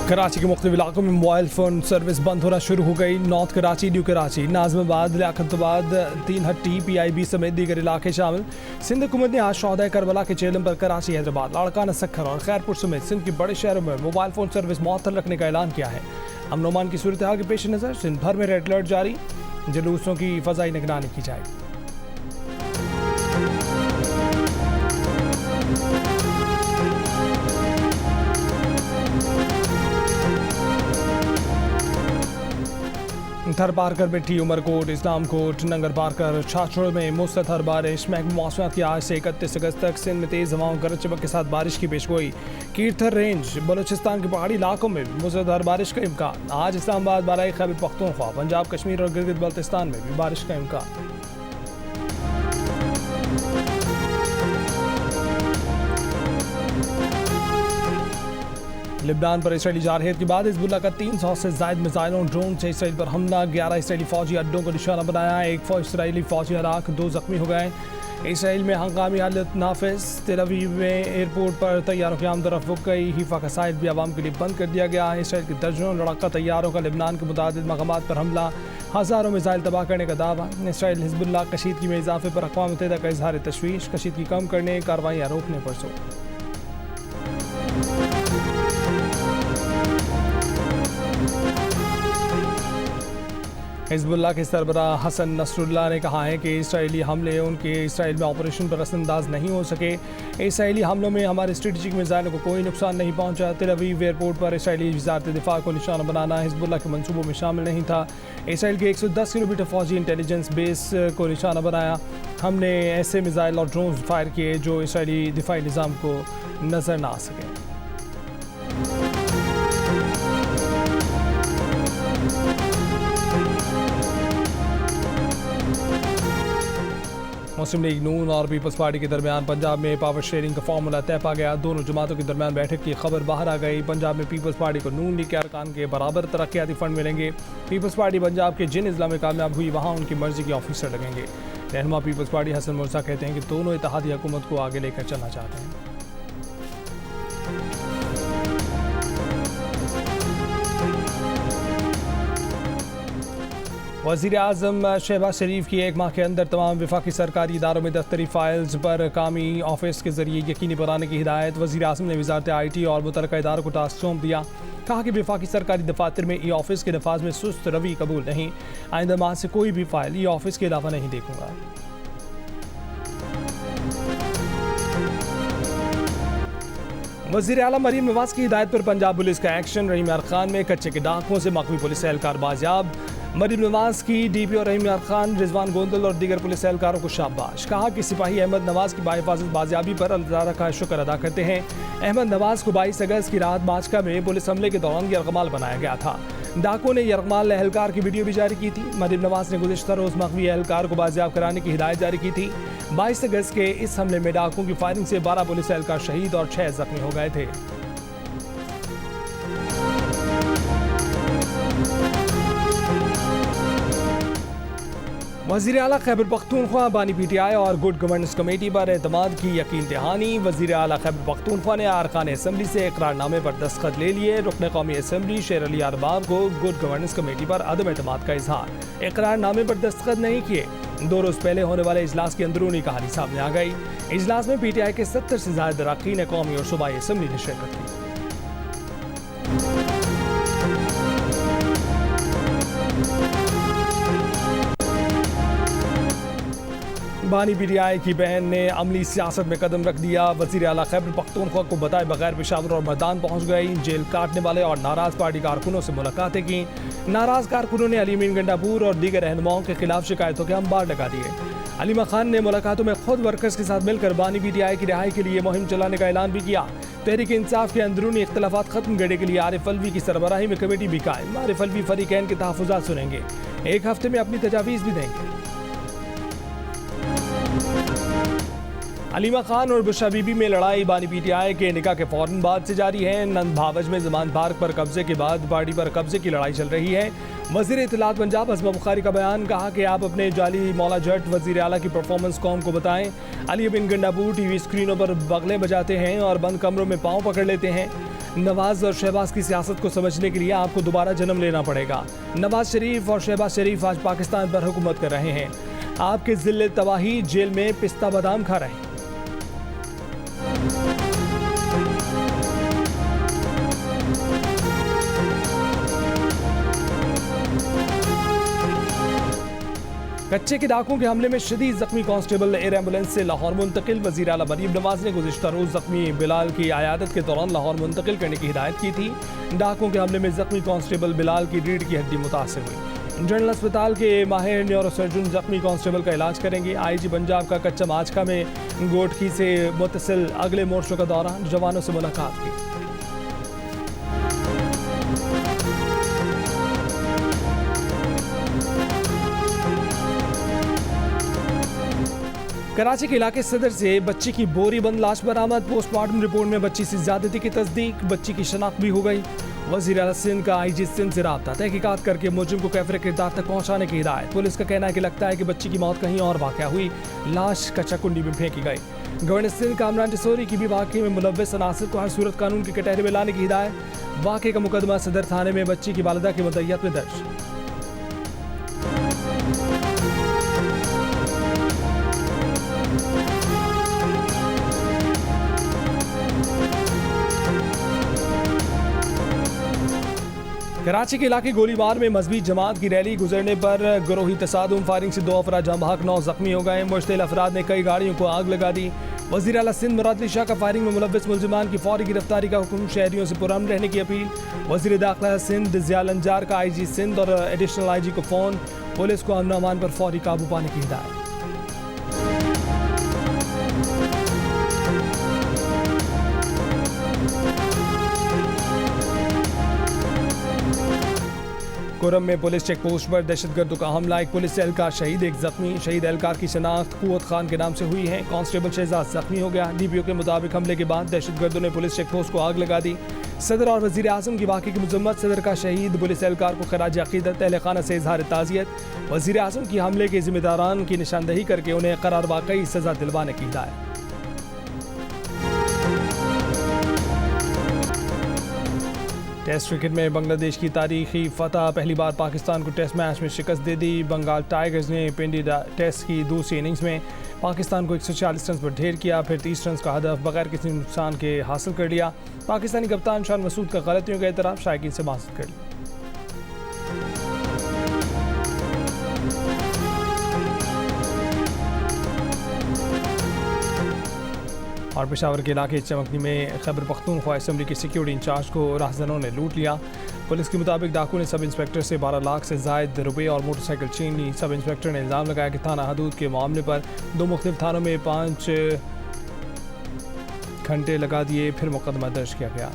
कराची के मुख्तलिफ इलाकों में मोबाइल फ़ोन सर्विस बंद होना शुरू हो गई। नॉर्थ कराची, न्यू कराची, नाज़िमाबाद, लियाकताबाद, तीन हट्टी, PIB समेत दीगर इलाके शामिल। सिंध हुकूमत ने आज शोहदा करबला के चेलम पर कराची, हैदराबाद, लाड़काना, सक्खर और खैरपुर समेत सिंध के बड़े शहरों में मोबाइल फ़ोन सर्विस मुअत्तल रखने का ऐलान किया है। अमन अमान की सूरत हाल के पेश नज़र सिंध भर में रेड अलर्ट जारी, जुलूसों की फ़ज़ाई निगरानी की जाएगी। थर पारकर, बिट्ठी, उमरकोट, इस्लाम कोट, नंगर पारकर, छाछड़ में मुसलधार बारिश। महकमा मौसमियात की आज से 31 अगस्त तक सिंध में तेज़ हवाओं, गरज चमक के साथ बारिश की पेशगोई। कीरथर रेंज, बलूचिस्तान के पहाड़ी इलाकों में मुसलधार बारिश का इम्कान। आज इस्लामाबाद, बालाई खैबर पख्तूनख्वा, पंजाब, कश्मीर और गिलगित बल्तिस्तान में भी बारिश का इम्कान। लिबनान पर इसराइली जारहियत के बाद हिजबुल्लाह का 300 से ज़ायद मिसाइलों और ड्रोन से इसराइल पर हमला। 11 इसराइली फौजी अड्डों को निशाना बनाया। एक इसराइली फौजी हलाक, 2 जख्मी हो गए। इसराइल में हंगामी हालत नाफिज। तेल अवीव में एयरपोर्ट पर तैयारों की आमदरफ्त रुक गई। हीफा का साइट भी आवाम के लिए बंद कर दिया गया है। इसराइल के दर्जनों लड़ाका तैयारों का लिबनान के मुतादिद मकामात पर हमला, हज़ारों मिसाइल तबाह करने का दावा। इसराइल हिजबुल्लाह कशीदगी में इजाफे पर अक़वाम मुत्तहिदा का इजहार तशवीश। कशीदगी कम करने, कार्रवाइयाँ रोकने पर जोर। हिजबुल्लाह के सरबराह हसन नसरुल्लाह ने कहा है कि इसराइली हमले उनके इसराइल में ऑपरेशन पर असरअंदाज नहीं हो सके। इसराइली हमलों में हमारे स्ट्रेटेजिक मिसाइलों को कोई नुकसान नहीं पहुंचा। तेल अवीव एयरपोर्ट पर इसराइली वज़ारत दिफा को निशाना बनाना हिजबुल्लाह के मंसूबों में शामिल नहीं था। इसराइल के 110 किलोमीटर फौजी इंटेलिजेंस बेस को निशाना बनाया। हमने ऐसे मिसाइल और ड्रोन फायर किए जो इसराइली दिफाई निज़ाम को नज़र न आ सके। मुस्लिम लीग नून और पीपल्स पार्टी के दरमियान पंजाब में पावर शेयरिंग का फार्मूला तय पा गया। दोनों जमातों के दरमियान बैठक की खबर बाहर आ गई। पंजाब में पीपल्स पार्टी को नून लीग के अरकान के बराबर तरक्याती फंड मिलेंगे। पीपल्स पार्टी पंजाब के जिन अजला में कामयाब हुई वहाँ उनकी मर्जी के ऑफिसर लगेंगे। रहनुमा पीपल्स पार्टी हसन मुर्जा कहते हैं कि दोनों इत्तेहादी हुकूमत को आगे लेकर चलना चाहते हैं। वज़ीर आज़म शहबाज शरीफ की 1 माह के अंदर तमाम वफाकी सरकारी इदारों में दफ्तरी फ़ाइल्स पर कामी ऑफिस के ज़रिए यकीनी बनाने की हिदायत। वज़ीर आज़म ने वज़ारत IT और मुतल्लिक़ा इदारों को टास्क सौंप दिया। कहा कि वफाकी सरकारी दफातर में ऑफिस के नफाज में सुस्त रवि कबूल नहीं। आइंदा माह से कोई भी फ़ाइल ऑफिस के अलावा नहीं देखूँगा। वज़ीर आला मरीम नवाज की हिदायत पर पंजाब पुलिस का एक्शन। रहीम यार खान में कच्चे के डाकुओं से मकवी पुलिस एहलकार बाजियाब। मरीम नवाज की DPO रहीम यार खान, रिजवान गोंदल और दीगर पुलिस एहलकारों को शाबाश। कहा कि सिपाही अहमद नवाज की बाहिफाजत बाजियाबी पर अल्लाह ताला का शुक्र अदा करते हैं। अहमद नवाज को 22 अगस्त की रात बाचका में पुलिस हमले के दौरान यरगमाल बनाया गया था। डाकुओं ने यरगमाल एहलकार की वीडियो भी जारी की थी। मरीम नवाज ने गुज़िश्ता रोज़ मकवी एहलकार को बाजियाब कराने की हिदायत जारी की थी। 22 अगस्त के इस हमले में डाकुओं की फायरिंग से 12 पुलिस एहलकार शहीद और 6 जख्मी हो गए थे। वज़ीर आला खैबर पख्तूनख्वा बानी PTI और गुड गवर्नेंस कमेटी पर एतमाद की यकीन दहानी। वज़ीर आला खैबर पख्तूनख्वा ने अरकान असम्बली से इकरारनामे पर दस्तखत ले लिए। रुकन कौमी असम्बली शेर अली अरबाब को गुड गवर्नेंस कमेटी पर अदम एतमाद का इजहार। इकरारनामे पर दस्तखत नहीं किए। 2 रोज़ पहले होने वाले इजलास की अंदरूनी कहानी सामने आ गई। इजलास में PTI के 70 से ज़ायद अरकान कौमी और सूबाई असम्बली ने शिरकत की। बानी PTI की बहन ने अमली सियासत में कदम रख दिया। वज़ीर आला खैबर पख्तूनख्वा को बताए बगैर पेशावर और मैदान पहुँच गई। जेल काटने वाले और नाराज़ पार्टी कारकुनों से मुलाकातें की। नाराज़ कारकुनों ने अली मीन गंडापुर और दीगर रहनुमाओं के खिलाफ शिकायतों के अंबार लगा दिए। अलीमा खान ने मुलाकातों में खुद वर्कर्स के साथ मिलकर बानी PTI की रिहाई के लिए मुहिम चलाने का ऐलान भी किया। तहरीक इंसाफ के अंदरूनी इख्तलाफात खत्म करने के लिए आरिफ अलवी की सरबराही में कमेटी भी कायम। आरिफ अलवी फरीकैन के तहफ़्फ़ुज़ात सुनेंगे। 1 हफ्ते में अपनी तजावीज़ भी देंगे। अलीमा खान और बुशरा बीबी में लड़ाई बानी PTI के निकाह के फौरन बाद से जारी है। नंद भावज में जमान पार्क पर कब्जे के बाद पार्टी पर कब्जे की लड़ाई चल रही है। वज़ीर इत्तलात पंजाब अज़मा बुखारी का बयान। कहा कि आप अपने जाली मौला जट वज़ीर आला की परफॉर्मेंस कौम को बताएं। अली बिन गंडापुर TV स्क्रीनों पर बगलें बजाते हैं और बंद कमरों में पाँव पकड़ लेते हैं। नवाज और शहबाज की सियासत को समझने के लिए आपको दोबारा जन्म लेना पड़ेगा। नवाज शरीफ और शहबाज शरीफ आज पाकिस्तान पर हुकूमत कर रहे हैं। आपके जिले तबाही जेल में पिस्ता बादाम खा रहे हैं। कच्चे के डाकुओं के हमले में शदीद जख्मी कांस्टेबल एयर एम्बुलेंस से लाहौर मुंतकिल। वज़ीर आला मरीम नवाज ने गुज़िश्ता रोज़ जख्मी बिलाल की आयादत के दौरान लाहौर मुंतकिल करने की हिदायत की थी। डाकुओं के हमले में जख्मी कांस्टेबल बिलाल की रीढ़ की हड्डी मुतासर हुई। जनरल अस्पताल के माहिर न्यूरोसर्जन जख्मी कांस्टेबल का इलाज करेंगे। IG पंजाब का कच्चा माचका में गोटकी से मुतसिल अगले मोर्चों का दौरा, जवानों से मुलाकात की। कराची के इलाके सदर से बच्ची की बोरी बंद लाश बरामद। पोस्टमार्टम रिपोर्ट में बच्ची से ज्यादती की तस्दीक, बच्ची की शनाख्त भी हो गई। वज़ीर आला सिंध का IG सिंध से राब्ता, तहकीकात करके मुजरिम को कैफरे किरदार तक पहुंचाने की हिदायत। पुलिस का कहना है कि लगता है कि बच्ची की मौत कहीं और वाक़या हुई, लाश कच्चा कुंडी में फेंकी गई। गवर्नर सिंध कामरान टिसोरी की भी वाक़े में मुलव्वस अनासर को हर सूरत कानून के कटहरे में लाने की हिदायत। वाक़े का मुकदमा सदर थाने में बच्ची की वालिदा की मुद्दइयत में दर्ज। कराची के इलाके गोलीबार में मजहबी जमात की रैली गुजरने पर गरोही तसादुम, फायरिंग से 2 अफराद जाँ बहक, 9 जख्मी हो गए। मुश्तिल अफराद ने कई गाड़ियों को आग लगा दी। वज़ीर आला सिंध मुराद अली शाह का फायरिंग में मुलव्वस मुल्जिमान की फौरी गिरफ्तारी का हुक्म, शहरियों से पुरअमन रहने की अपील। वज़ीर दाखिला सिंध ज़ियाल अंजार का IG सिंध और एडिशनल IG को फ़ोन, पुलिस को अमन अमान पर फौरी काबू पाने की हिदायत। कोरम में पुलिस चेक पोस्ट पर दहशतगर्दों का हमला, एक पुलिस एहलकार शहीद, एक जख्मी। शहीद एहलकार की शनाख्त कुव्वत खान के नाम से हुई है। कांस्टेबल शहजाद जख्मी हो गया। DPO के मुताबिक हमले के बाद दहशतगर्दों ने पुलिस चेक पोस्ट को आग लगा दी। सदर और वज़ीर आज़म की वाक़े की मज़म्मत, सदर का शहीद पुलिस एहलकार को खराज अक़ीदत, अहले खाना से इज़हार ताज़ियत। वज़ीर आज़म की हमले के ज़िम्मेदारान की निशानदही करके उन्हें करार वाक़ई सज़ा दिलवाने की हिदायत। टेस्ट क्रिकेट में बांग्लादेश की तारीखी फतह, पहली बार पाकिस्तान को टेस्ट मैच में शिकस्त दे दी। बंगाल टाइगर्स ने पिंडी टेस्ट की दूसरी इनिंग्स में पाकिस्तान को 140 रन पर ढेर किया, फिर 30 रन का हदफ बगैर किसी नुकसान के हासिल कर लिया। पाकिस्तानी कप्तान शान मसूद का गलतियों का एतराफ़, शायकीन से मासूद कर लिया। और पेशावर के इलाके चमकनी में खैबर पख्तूनख्वा असम्बली के सिक्योरिटी इंचार्ज को राहजनों ने लूट लिया। पुलिस के मुताबिक डाकू ने सब इंस्पेक्टर से 12 लाख से ज़ायद रुपये और मोटरसाइकिल छीन ली। सब इंस्पेक्टर ने इल्ज़ाम लगाया कि थाना हदूद के मामले पर 2 मुख्तलिफ थानों में 5 घंटे लगा दिए, फिर मुकदमा दर्ज किया गया।